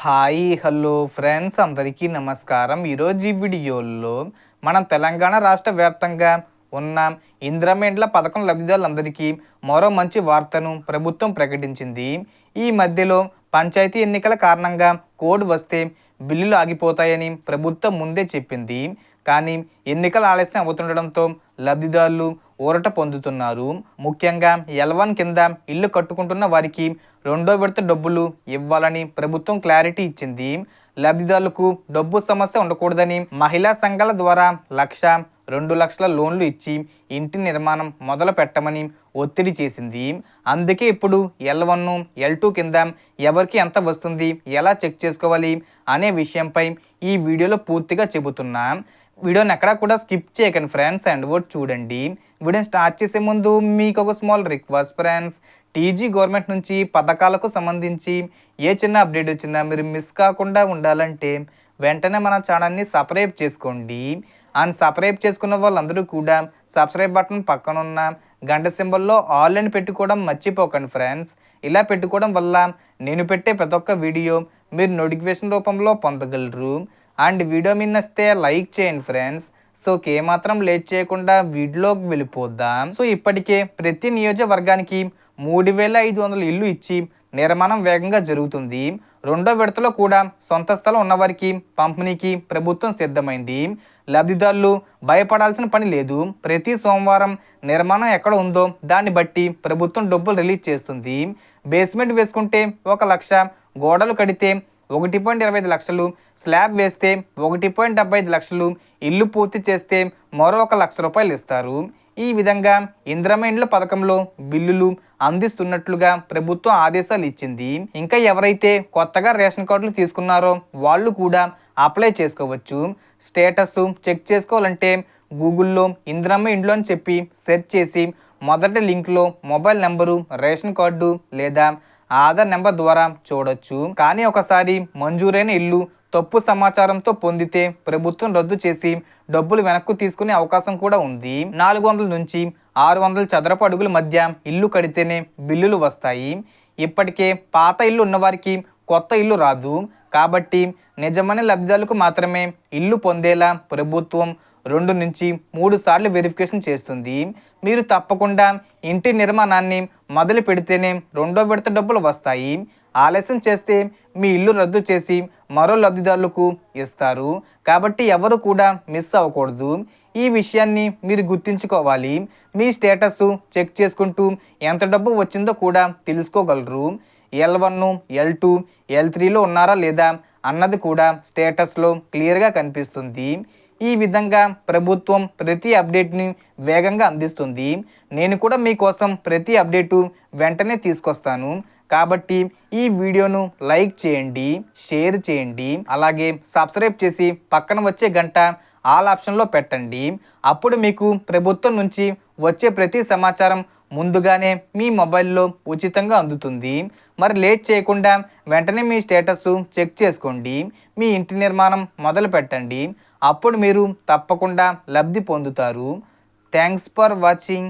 Hi hello friends అందరికీ నమస్కారం. ఈరోజు ఈ వీడియోలో మనం తెలంగాణ రాష్ట్ర వ్యాప్తంగా ఉన్న ఇందిరమ్మ ఇండ్ల పథకం లబ్ధిదారులందరికీ మరో మంచి వార్తను ప్రభుత్వం ప్రకటించింది. ఈ మధ్యలో పంచాయతీ ఎన్నికల కారణంగా కోడ్ వస్తే బిల్లులు ఆగిపోతాయని ప్రభుత్వం ముందే చెప్పింది. కానీ ఎన్నికల ఆలస్యం అవుతుండడంతో లబ్ధిదారులు ఊరట పొందుతున్నారు. ముఖ్యంగా L1 కింద ఇల్లు కట్టుకుంటున్న వారికి రెండో విడత డబ్బులు ఇవ్వాలని ప్రభుత్వం క్లారిటీ ఇచ్చింది. లబ్ధిదారులకు డబ్బు సమస్య ఉండకూడదని మహిళా సంఘాల ద్వారా 1,00,000, 2,00,000 లోన్లు ఇచ్చి ఇంటి నిర్మాణం మొదలు పెట్టమని ఒత్తిడి చేసింది. అందుకే ఇప్పుడు L1, L2 కింద ఎవరికి ఎంత వస్తుంది, ఎలా చెక్ చేసుకోవాలి అనే విషయంపై ఈ వీడియోలో పూర్తిగా చెబుతున్నా. వీడియోని ఎక్కడా కూడా స్కిప్ చేయకండి ఫ్రెండ్స్, అండ్ వర్డ్ చూడండి. వీడియోని స్టార్ట్ చేసే ముందు మీకు ఒక small request friends, TG government నుంచి పథకాలకు సంబంధించి ఏ చిన్న అప్డేట్ వచ్చినా మీరు మిస్ కాకుండా ఉండాలంటే వెంటనే మన ఛానల్ని సబ్స్క్రైబ్ చేసుకోండి. అండ్ సబ్స్క్రైబ్ చేసుకున్న వాళ్ళందరూ కూడా సబ్స్క్రైబ్ బటన్ పక్కన ఉన్న గంట సింబల్లో ఆల్ అని పెట్టుకోవడం మర్చిపోకండి ఫ్రెండ్స్. ఇలా పెట్టుకోవడం వల్ల నేను పెట్టే ప్రతి ఒక్క వీడియో మీరు నోటిఫికేషన్ రూపంలో పొందగలరు. అండ్ వీడియో మీద నచ్చితే లైక్ చేయండి ఫ్రెండ్స్. సో ఏమాత్రం లేట్ చేయకుండా వీడియోలోకి వెళ్ళిపోద్దాం. సో ఇప్పటికే ప్రతి నియోజకవర్గానికి 3,500 ఇల్లు ఇచ్చి నిర్మాణం వేగంగా జరుగుతుంది. రెండో విడతలో కూడా సొంత స్థలం ఉన్నవారికి పంపిణీకి ప్రభుత్వం సిద్ధమైంది. లబ్ధిదారులు భయపడాల్సిన పని లేదు. ప్రతి సోమవారం నిర్మాణం ఎక్కడ ఉందో దాన్ని బట్టి ప్రభుత్వం డబ్బులు రిలీజ్ చేస్తుంది. బేస్మెంట్ వేసుకుంటే 1,00,000, గోడలు కడితే 1.25 లక్షలు, స్లాబ్ వేస్తే 1.75 లక్షలు, ఇల్లు పూర్తి చేస్తే మరో 1,00,000 రూపాయలు ఇస్తారు. ఈ విధంగా ఇందిరమ్మ ఇండ్ల పథకంలో బిల్లులు అందిస్తున్నట్లుగా ప్రభుత్వం ఆదేశాలు ఇచ్చింది. ఇంకా ఎవరైతే కొత్తగా రేషన్ కార్డులు తీసుకున్నారో వాళ్ళు కూడా అప్లై చేసుకోవచ్చు. స్టేటస్ చెక్ చేసుకోవాలంటే గూగుల్లో ఇందిరమ్మ ఇండ్లు అని చెప్పి సెర్చ్ చేసి మొదటి లింక్లో మొబైల్ నెంబరు, రేషన్ కార్డు లేదా ఆధార్ నెంబర్ ద్వారా చూడొచ్చు. కానీ ఒకసారి మంజూరైన ఇల్లు తప్పు సమాచారంతో పొందితే ప్రభుత్వం రద్దు చేసి డబ్బులు వెనక్కు తీసుకునే అవకాశం కూడా ఉంది. 400 నుంచి 600 చదరపు అడుగుల మధ్య ఇల్లు కడితేనే బిల్లులు వస్తాయి. ఇప్పటికే పాత ఇల్లు ఉన్నవారికి కొత్త ఇల్లు రాదు. కాబట్టి నిజమైన లబ్ధిదారులకు మాత్రమే ఇల్లు పొందేలా ప్రభుత్వం 2 నుంచి 3 సార్లు వెరిఫికేషన్ చేస్తుంది. మీరు తప్పకుండా ఇంటి నిర్మాణాన్ని మొదలు పెడితేనే రెండో విడత డబ్బులు వస్తాయి. ఆలస్యం చేస్తే మీ ఇల్లు రద్దు చేసి మరో లబ్ధిదారులకు ఇస్తారు. కాబట్టి ఎవరు కూడా మిస్ అవ్వకూడదు. ఈ విషయాన్ని మీరు గుర్తుంచుకోవాలి. మీ స్టేటస్ చెక్ చేసుకుంటూ ఎంత డబ్బు వచ్చిందో కూడా తెలుసుకోగలరు. L1, L2, L3లో ఉన్నారా లేదా అన్నది కూడా స్టేటస్లో క్లియర్గా కనిపిస్తుంది. ఈ విధంగా ప్రభుత్వం ప్రతి అప్డేట్ని వేగంగా అందిస్తుంది. నేను కూడా మీకోసం ప్రతి అప్డేటు వెంటనే తీసుకొస్తాను. కాబట్టి ఈ వీడియోను లైక్ చేయండి, షేర్ చేయండి, అలాగే సబ్స్క్రైబ్ చేసి పక్కన వచ్చే గంట ఆల్ ఆప్షన్లో పెట్టండి. అప్పుడు మీకు ప్రభుత్వం నుంచి వచ్చే ప్రతి సమాచారం ముందుగానే మీ మొబైల్లో ఉచితంగా అందుతుంది. మరి లేట్ చేయకుండా వెంటనే మీ స్టేటస్ చెక్ చేసుకోండి. మీ ఇంటి నిర్మాణం మొదలు పెట్టండి. అప్పుడు మీరు తప్పకుండా లబ్ధి పొందుతారు. Thanks for watching.